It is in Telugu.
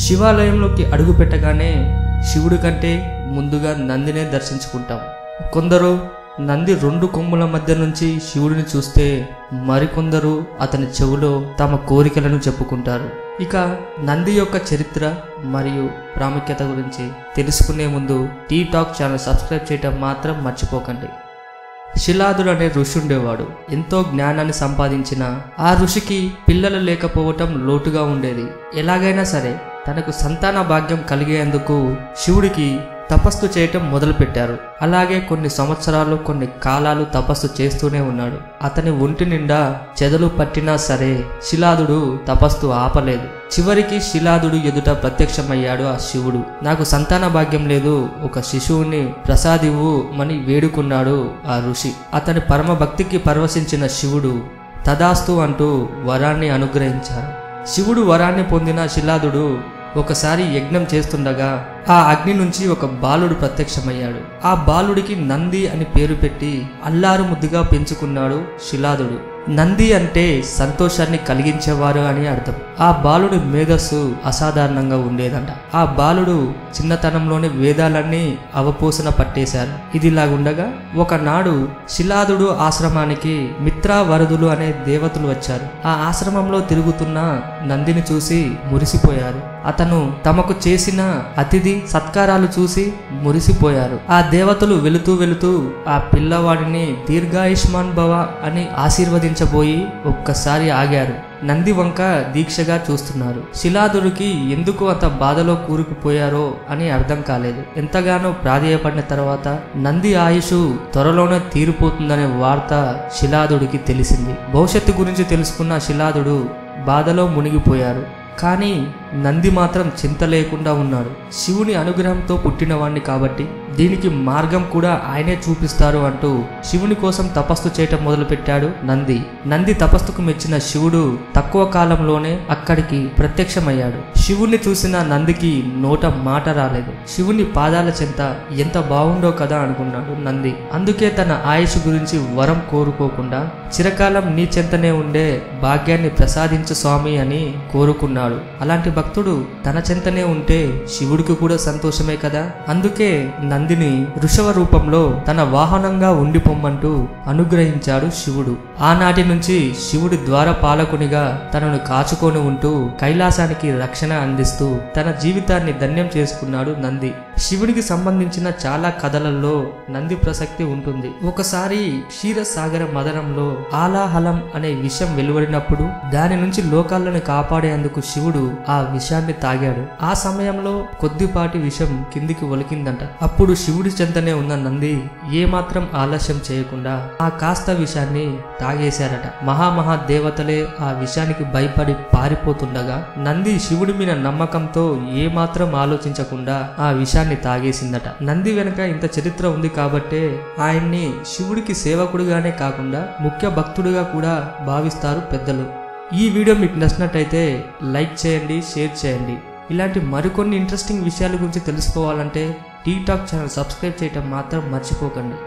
శివాలయంలోకి అడుగు పెట్టగానే శివుడి కంటే ముందుగా నందినే దర్శించుకుంటాం. కొందరు నంది 2 కొమ్ముల మధ్య నుంచి శివుడిని చూస్తే మరికొందరు అతని చెవులో తమ కోరికలను చెప్పుకుంటారు. ఇక నంది యొక్క చరిత్ర మరియు ప్రాముఖ్యత గురించి తెలుసుకునే ముందు టీ టాక్ ఛానల్ సబ్స్క్రైబ్ చేయడం మాత్రం మర్చిపోకండి. శిలాదుడు అనే ఋషి ఉండేవాడు. ఎంతో జ్ఞానాన్ని సంపాదించిన ఆ ఋషికి పిల్లలు లేకపోవటం లోటుగా ఉండేది. ఎలాగైనా సరే తనకు సంతాన భాగ్యం కలిగేందుకు శివుడికి తపస్సు చేయటం మొదలుపెట్టారు. అలాగే కొన్ని సంవత్సరాలు కొన్ని కాలాలు తపస్సు చేస్తూనే ఉన్నాడు. అతని ఒంటి నిండా చెదలు పట్టినా సరే శిలాదుడు తపస్సు ఆపలేదు. చివరికి శిలాదుడు ఎదుట ప్రత్యక్షమయ్యాడు ఆ శివుడు. నాకు సంతాన భాగ్యం లేదు, ఒక శిశువుని ప్రసాదివ్వుమని వేడుకున్నాడు ఆ ఋషి. అతని పరమ భక్తికి పరవశించిన శివుడు తదాస్తు అంటూ వరాన్ని అనుగ్రహించారు. శివుడు వరాన్ని పొందిన శిలాదుడు ఒకసారి యజ్ఞం చేస్తుండగా ఆ అగ్ని నుంచి ఒక బాలుడు ప్రత్యక్షమయ్యాడు. ఆ బాలుడికి నంది అని పేరు పెట్టి అల్లారు ముద్దుగా పెంచుకున్నాడు శిలాదుడు. నంది అంటే సంతోషాన్ని కలిగించేవారు అని అర్థం. ఆ బాలుడి మేధస్సు అసాధారణంగా ఉండేదంట. ఆ బాలుడు చిన్నతనంలోనే వేదాలన్నీ అవపోసన పట్టేశారు. ఇదిలాగుండగా ఒకనాడు శిలాదుడు ఆశ్రమానికి మిత్రావరదులు అనే దేవతలు వచ్చారు. ఆ ఆశ్రమంలో తిరుగుతున్న నందిని చూసి మురిసిపోయారు. అతను తమకు చేసిన అతిథి సత్కారాలు చూసి మురిసిపోయారు. ఆ దేవతలు వెళుతూ వెళుతూ ఆ పిల్లవాడిని దీర్ఘాయుష్మాన్ భవ అని ఆశీర్వదించబోయి ఒక్కసారి ఆగారు. నంది వంక దీక్షగా చూస్తున్నారు. శిలాదుడికి ఎందుకు అంత బాధలో కూరుకుపోయారో అని అర్థం కాలేదు. ఎంతగానో ప్రాధేయపడిన తర్వాత నంది ఆయుష్ త్వరలోనే తీరిపోతుందనే వార్త శిలాదుడికి తెలిసింది. భవిష్యత్తు గురించి తెలుసుకున్న శిలాదుడు బాధలో మునిగిపోయారు. కానీ నంది మాత్రం చింత లేకుండా ఉన్నాడు. శివుని అనుగ్రహంతో పుట్టినవాణ్ణి కాబట్టి దీనికి మార్గం కూడా ఆయనే చూపిస్తారు అంటూ శివుని కోసం తపస్సు చేయటం మొదలుపెట్టాడు నంది. నంది తపస్సుకు మెచ్చిన శివుడు తక్కువ కాలంలోనే అక్కడికి ప్రత్యక్షమయ్యాడు. శివుణ్ణి చూసిన నందికి నోట మాట రాలేదు. శివుని పాదాల చెంత ఎంత బాగుండో కదా అనుకున్నాడు నంది. అందుకే తన ఆయుష్ గురించి వరం కోరుకోకుండా చిరకాలం నీ చెంతనే ఉండే భాగ్యాన్ని ప్రసాదించు స్వామి అని కోరుకున్నాడు. అలాంటి భక్తుడు తన చెంతనే ఉంటే శివుడికి కూడా సంతోషమే కదా. అందుకే నందిని వృషభ రూపంలో తన వాహనంగా ఉండిపోమ్మంటూ అనుగ్రహించాడు శివుడు. ఆనాటి నుంచి శివుడి ద్వారపాలకునిగా తనను కాచుకొని ఉంటూ కైలాసానికి రక్షణ అందిస్తూ తన జీవితాన్ని ధన్యం చేసుకున్నాడు నంది. శివుడికి సంబంధించిన చాలా కథలలో నంది ప్రసక్తి ఉంటుంది. ఒకసారి క్షీరసాగర మదనంలో ఆలాహలం అనే విషం వెలువడినప్పుడు దాని నుంచి లోకాలను కాపాడేందుకు శివుడు ఆ విషాన్ని తాగాడు. ఆ సమయంలో కొద్దిపాటి విషం కిందికి ఒలికిందంట. అప్పుడు శివుడి చెంతనే ఉన్న నంది ఏమాత్రం ఆలస్యం చేయకుండా ఆ కాస్త విషాన్ని తాగేశారట. మహామహా దేవతలే ఆ విషానికి భయపడి పారిపోతుండగా నంది శివుడి మీద నమ్మకంతో ఏమాత్రం ఆలోచించకుండా ఆ విషాన్ని తాగేసిందట. నంది వెనక ఇంత చరిత్ర ఉంది కాబట్టే ఆయన్ని శివుడికి సేవకుడిగానే కాకుండా ముఖ్య భక్తుడిగా కూడా భావిస్తారు పెద్దలు. ఈ వీడియో మీకు నచ్చినట్టయితే లైక్ చేయండి, షేర్ చేయండి. ఇలాంటి మరికొన్ని ఇంట్రెస్టింగ్ విషయాల గురించి తెలుసుకోవాలంటే టీ టాక్ ఛానల్ సబ్స్క్రైబ్ చేయడం మాత్రం మర్చిపోకండి.